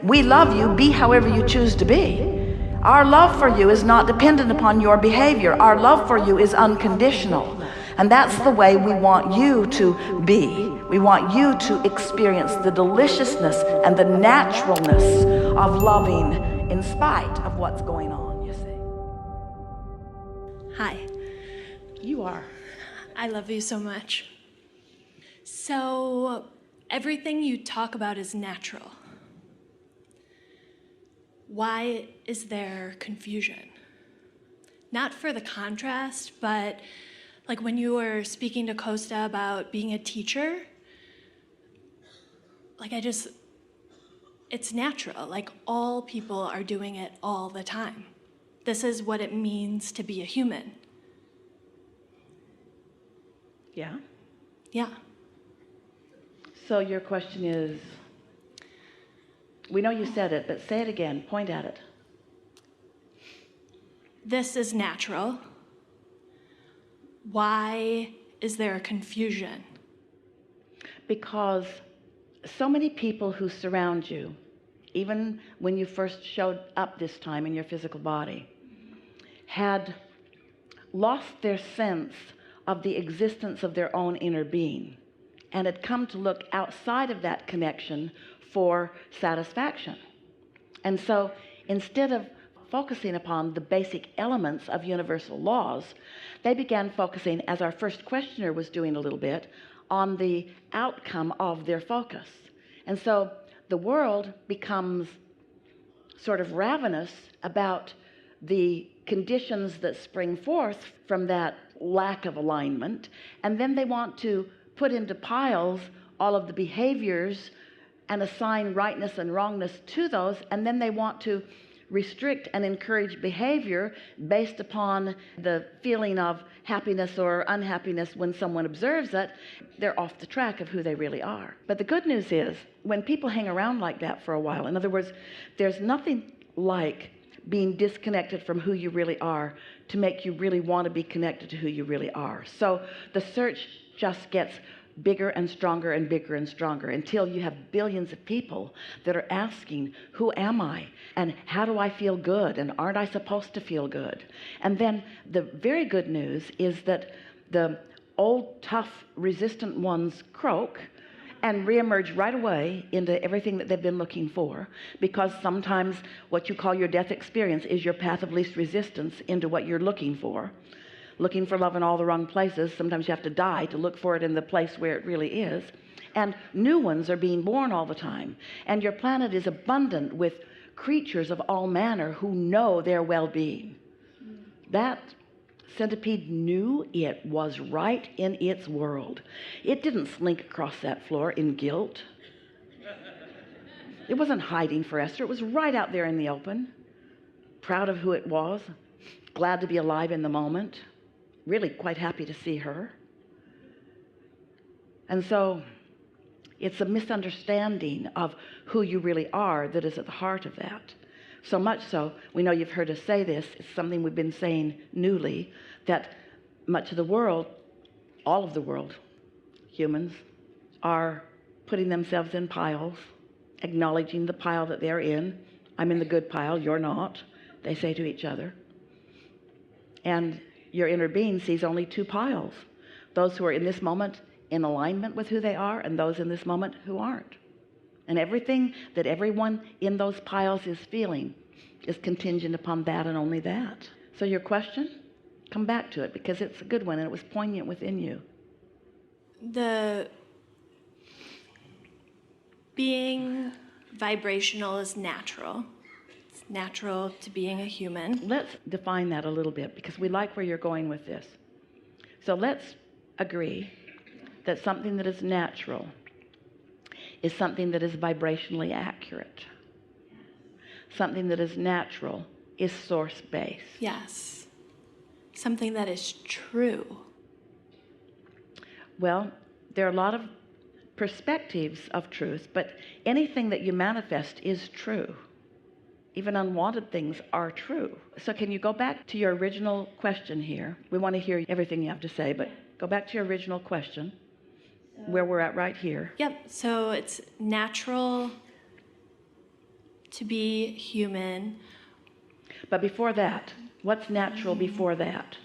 We love you, be however you choose to be. Our love for you is not dependent upon your behavior. Our love for you is unconditional. And that's the way we want you to be. We want you to experience the deliciousness and the naturalness of loving in spite of what's going on, you see. Hi. You are. I love you so much. So, everything you talk about is natural. Why is there confusion? Not for the contrast, but like when you were speaking to Costa about being a teacher, like it's natural. Like all people are doing it all the time. This is what it means to be a human. Yeah? Yeah. So your question is, we know you said it, but say it again, point at it. This is natural. Why is there a confusion? Because so many people who surround you, even when you first showed up this time in your physical body, had lost their sense of the existence of their own inner being and had come to look outside of that connection for satisfaction. And so instead of focusing upon the basic elements of universal laws, they began focusing, as our first questioner was doing a little bit, on the outcome of their focus. And so the world becomes sort of ravenous about the conditions that spring forth from that lack of alignment, and then they want to put into piles all of the behaviors and assign rightness and wrongness to those, and then they want to restrict and encourage behavior based upon the feeling of happiness or unhappiness when someone observes it. They're off the track of who they really are. But the good news is, when people hang around like that for a while, in other words, there's nothing like being disconnected from who you really are to make you really want to be connected to who you really are. So the search just gets bigger and stronger and bigger and stronger until you have billions of people that are asking, who am I? And how do I feel good? And aren't I supposed to feel good? And then the very good news is that the old, tough, resistant ones croak and reemerge right away into everything that they've been looking for, because sometimes what you call your death experience is your path of least resistance into what you're looking for love in all the wrong places. Sometimes you have to die to look for it in the place where it really is. And new ones are being born all the time. And your planet is abundant with creatures of all manner who know their well-being. That centipede knew it was right in its world. It didn't slink across that floor in guilt. It wasn't hiding for Esther. It was right out there in the open, proud of who it was, glad to be alive in the moment, really quite happy to see her. And so it's a misunderstanding of who you really are that is at the heart of that. So much so, we know you've heard us say this, it's something we've been saying newly, that much of the world, all of the world, humans, are putting themselves in piles, acknowledging the pile that they're in. I'm in the good pile, you're not, they say to each other. And your inner being sees only two piles, those who are in this moment in alignment with who they are, and those in this moment who aren't. And everything that everyone in those piles is feeling is contingent upon that and only that. So your question, come back to it, because it's a good one and it was poignant within you. The being vibrational is natural. It's natural to being a human. Let's define that a little bit, because we like where you're going with this. So let's agree that something that is natural is something that is vibrationally accurate. Something that is natural is source-based. Yes. Something that is true. Well, there are a lot of perspectives of truth, but anything that you manifest is true. Even unwanted things are true. So can you go back to your original question here? We want to hear everything you have to say, but go back to your original question, where we're at right here. Yep, so it's natural to be human. But before that, what's natural before that?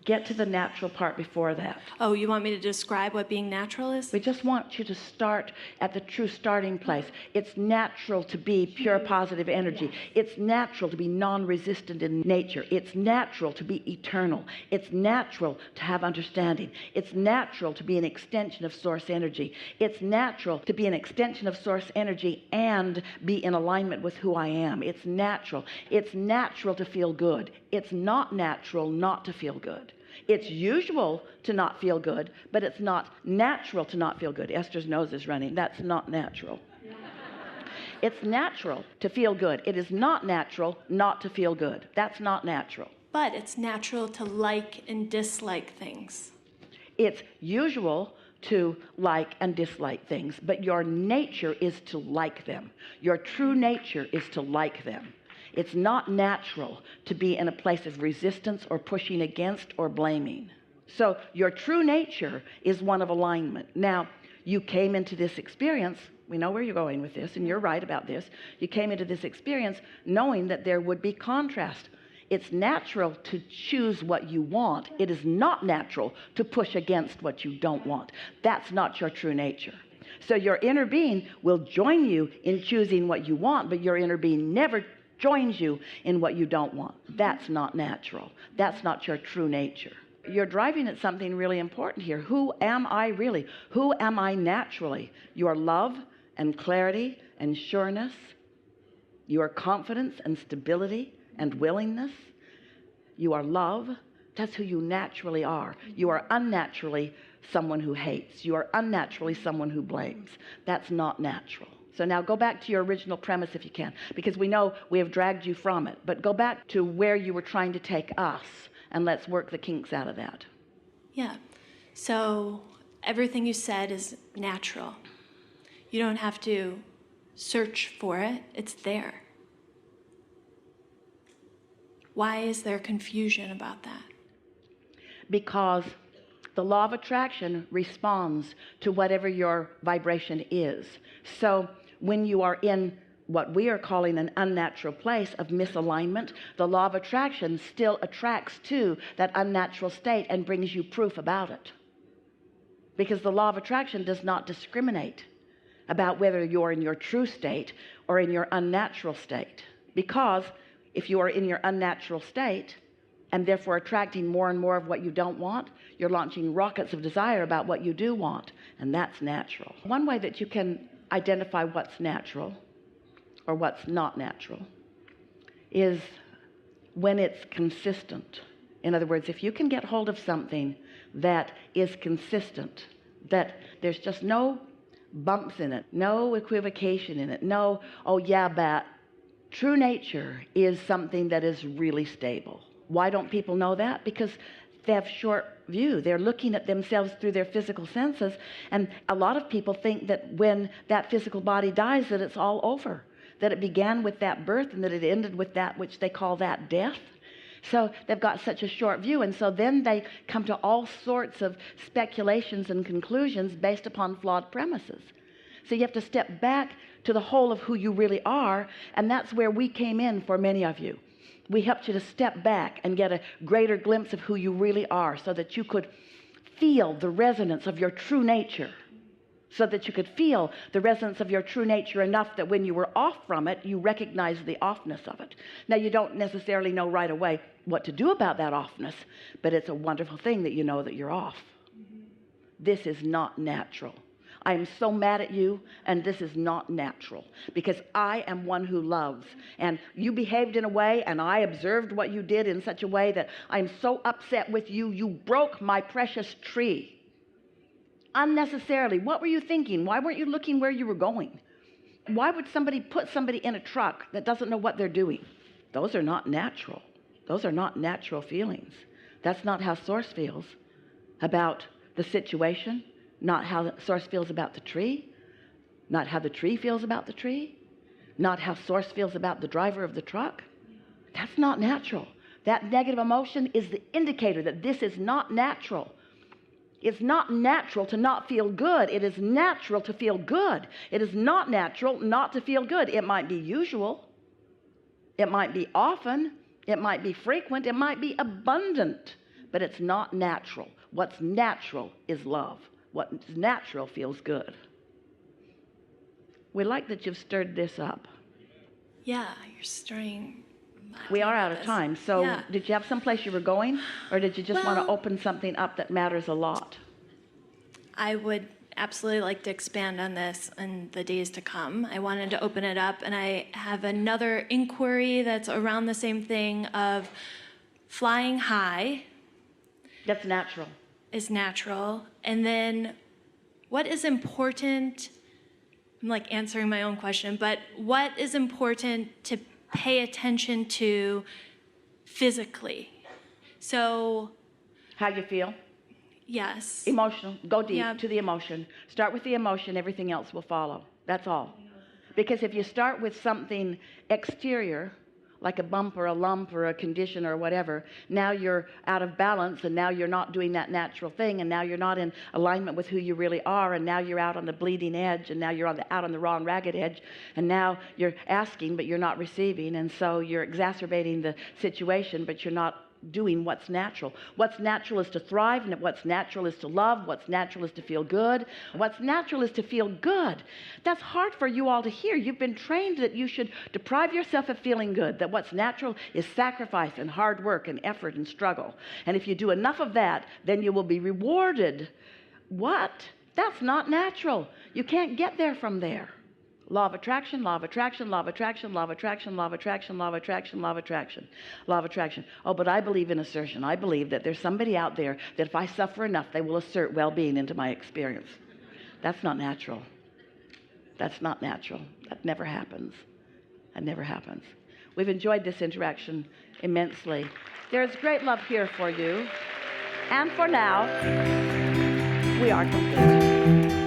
Get to the natural part before that. Oh, you want me to describe what being natural is? We just want you to start at the true starting place. It's natural to be pure positive energy. It's natural to be non-resistant in nature. It's natural to be eternal. It's natural to have understanding. It's natural to be an extension of source energy. It's natural to be an extension of source energy and be in alignment with who I am. It's natural. It's natural to feel good. It's not natural not to feel good. It's usual to not feel good, but it's not natural to not feel good. Esther's nose is running. That's not natural. It's natural to feel good. It is not natural not to feel good. That's not natural. But it's natural to like and dislike things. It's usual to like and dislike things, but your nature is to like them. Your true nature is to like them. It's not natural to be in a place of resistance or pushing against or blaming. So your true nature is one of alignment. Now, you came into this experience, we know where you're going with this, and you're right about this. You came into this experience knowing that there would be contrast. It's natural to choose what you want. It is not natural to push against what you don't want. That's not your true nature. So your inner being will join you in choosing what you want, but your inner being never joins you in what you don't want. That's not natural. That's not your true nature. You're driving at something really important here. Who am I really? Who am I naturally? Your love and clarity and sureness, your confidence and stability and willingness. You are love. That's who you naturally are. You are unnaturally someone who hates. You are unnaturally someone who blames. That's not natural. So now go back to your original premise if you can, because we know we have dragged you from it. But go back to where you were trying to take us, and let's work the kinks out of that. Yeah. So everything you said is natural. You don't have to search for it. It's there. Why is there confusion about that? Because the law of attraction responds to whatever your vibration is. So when you are in what we are calling an unnatural place of misalignment, the law of attraction still attracts to that unnatural state and brings you proof about it. Because the law of attraction does not discriminate about whether you're in your true state or in your unnatural state. Because if you are in your unnatural state and therefore attracting more and more of what you don't want, you're launching rockets of desire about what you do want, and that's natural. One way that you can identify what's natural or what's not natural is when it's consistent. In other words, if you can get hold of something that is consistent, that there's just no bumps in it, no equivocation in it, no, oh yeah, but true nature is something that is really stable. Why don't people know that? Because they have short view. They're looking at themselves through their physical senses, and a lot of people think that when that physical body dies that it's all over, that it began with that birth and that it ended with that which they call that death. So they've got such a short view, and so then they come to all sorts of speculations and conclusions based upon flawed premises. So you have to step back to the whole of who you really are, and that's where we came in for many of you. We helped you to step back and get a greater glimpse of who you really are, so that you could feel the resonance of your true nature, so that you could feel the resonance of your true nature enough that when you were off from it, you recognize the offness of it. Now, you don't necessarily know right away what to do about that offness, but it's a wonderful thing that you know that you're off. This is not natural. I am so mad at you, and this is not natural, because I am one who loves, and you behaved in a way, and I observed what you did in such a way that I'm so upset with you. You broke my precious tree unnecessarily. What were you thinking? Why weren't you looking where you were going? Why would somebody put somebody in a truck that doesn't know what they're doing? Those are not natural. Those are not natural feelings. That's not how Source feels about the situation. Not how the Source feels about the tree, not how the tree feels about the tree, not how Source feels about the driver of the truck. That's not natural. That negative emotion is the indicator that this is not natural. It's not natural to not feel good. It is natural to feel good. It is not natural not to feel good. It might be usual. It might be often, it might be frequent, it might be abundant, but it's not natural. What's natural is love. What's natural feels good. We like that you've stirred this up. Yeah, you're stirring. We are out of time, so Yeah. did you have someplace you were going, or did you just want to open something up that matters a lot? I would absolutely like to expand on this in the days to come. I wanted to open it up, and I have another inquiry that's around the same thing of flying high That's natural. is natural, and then what is important, I'm like answering my own question, but what is important to pay attention to physically? So, How you feel? yes. Emotional. Go deep Yeah. to the emotion. Start with the emotion, everything else will follow. That's all. Because if you start with something exterior, like a bump or a lump or a condition or whatever, now you're out of balance, and now you're not doing that natural thing, and now you're not in alignment with who you really are, and now you're out on the bleeding edge, and now you're out on the wrong ragged edge, and now you're asking but you're not receiving, and so you're exacerbating the situation, but you're not doing what's natural. What's natural is to thrive, and what's natural is to love. What's natural is to feel good. What's natural is to feel good. That's hard for you all to hear. You've been trained that you should deprive yourself of feeling good, that what's natural is sacrifice and hard work and effort and struggle. And if you do enough of that, then you will be rewarded. What? That's not natural. You can't get there from there. Law of attraction, law of attraction, law of attraction, law of attraction, law of attraction, law of attraction, law of attraction, law of attraction. Oh, but I believe in assertion. I believe that there's somebody out there that if I suffer enough, they will assert well-being into my experience. That's not natural. That's not natural. That never happens. That never happens. We've enjoyed this interaction immensely. There's great love here for you. And for now, we are complete.